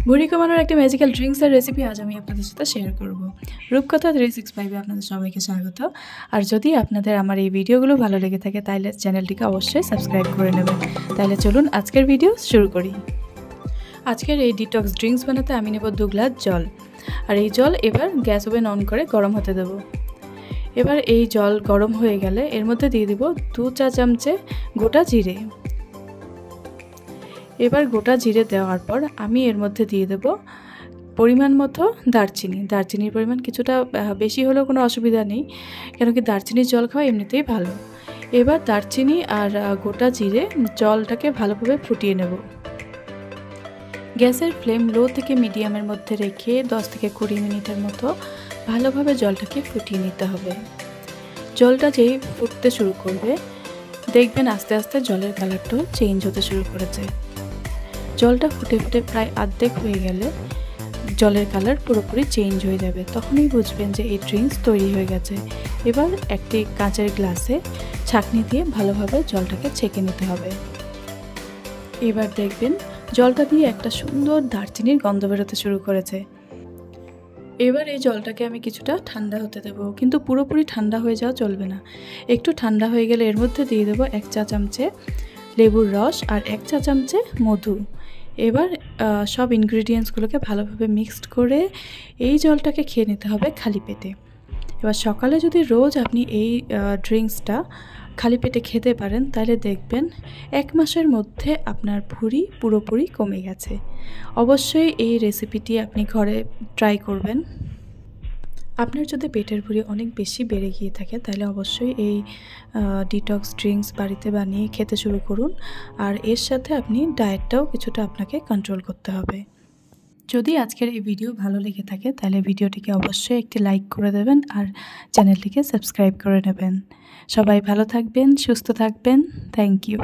ভুঁড়ি কমানোর একটা ম্যাজিক্যাল ড্রিঙ্কসের রেসিপি আজ আমি আপনাদের সাথে শেয়ার করব। রূপকথা 365-এ আপনাদের সবাইকে স্বাগত। আর যদি আপনাদের আমার এই ভিডিওগুলো ভালো লেগে থাকে তাহলে চ্যানেলটিকে অবশ্যই সাবস্ক্রাইব করে নেবেন। তাহলে চলুন আজকের ভিডিও শুরু করি। আজকের এই ডিটক্স ড্রিঙ্কস বানাতে আমি নেব 2 গ্লাস জল। আর এই জল এবার গ্যাস ওভেন অন করে গরম হতে দেব। এবার এই জল গরম হয়ে গেলে এর মধ্যে দিয়ে দেব 2 চা চামচে গোটা জিরে। এবার গোটা জিরে দেওয়ার পর আমি এর মধ্যে দিয়ে দেব পরিমাণ মতো দারচিনি। দারচিনির পরিমাণ কিছুটা বেশি হলেও কোনো অসুবিধা নেই, কেন কি দারচিনির জল খাওয়া এমনিতেই ভালো। এবার দারচিনি আর গোটা জিরে জলটাকে ভালোভাবে ফুটিয়ে নেব। গ্যাসের ফ্লেম লো থেকে মিডিয়ামের মধ্যে রেখে 10 থেকে 20 মিনিটের মতো ভালোভাবে জলটাকে ফুটিয়ে নিতে হবে। জলটা যেই ফুটতে শুরু করবে দেখবেন আস্তে আস্তে জলের কালারটাও চেঞ্জ হতে শুরু করেছে। জলটা ফুটে ফুটে প্রায় অর্ধেক হয়ে গেলে জলের কালার পুরোপুরি চেঞ্জ হয়ে যাবে, তখনই বুঝবেন যে এই ড্রিঙ্কস তৈরি হয়ে গেছে। এবার একটি কাঁচের গ্লাসে ছাঁকনি দিয়ে ভালোভাবে জলটাকে ছেঁকে নিতে হবে। এবার দেখবেন জলটা দিয়ে একটা সুন্দর দারচিনির গন্ধ বেরোতে শুরু করেছে। এবার এই জলটাকে আমি কিছুটা ঠান্ডা হতে দেব, কিন্তু পুরোপুরি ঠান্ডা হয়ে যাওয়া চলবে না। একটু ঠান্ডা হয়ে গেলে এর মধ্যে দিয়ে দেবো 1 চা চামচে লেবুর রস আর 1 চা চামচে মধু। এবার সব ইনগ্রিডিয়েন্টসগুলোকে ভালোভাবে মিক্সড করে এই জলটাকে খেয়ে নিতে হবে খালি পেটে। এবার সকালে যদি রোজ আপনি এই ড্রিঙ্কসটা খালি পেটে খেতে পারেন তাহলে দেখবেন 1 মাসের মধ্যে আপনার ভুঁড়ি পুরোপুরি কমে গেছে। অবশ্যই এই রেসিপিটি আপনি ঘরে ট্রাই করবেন। আপনার যদি পেটের ভুঁড়ি অনেক বেশি বেড়ে গিয়ে থাকে তাহলে অবশ্যই এই ডিটক্স ড্রিঙ্কস বাড়িতে বানিয়ে খেতে শুরু করুন। আর এর সাথে আপনি ডায়েটটাও কিছুটা আপনাকে কন্ট্রোল করতে হবে। যদি আজকের এই ভিডিও ভালো লেগে থাকে তাহলে ভিডিওটিকে অবশ্যই একটি লাইক করে দেবেন আর চ্যানেলটিকে সাবস্ক্রাইব করে নেবেন। সবাই ভালো থাকবেন, সুস্থ থাকবেন। Thank you.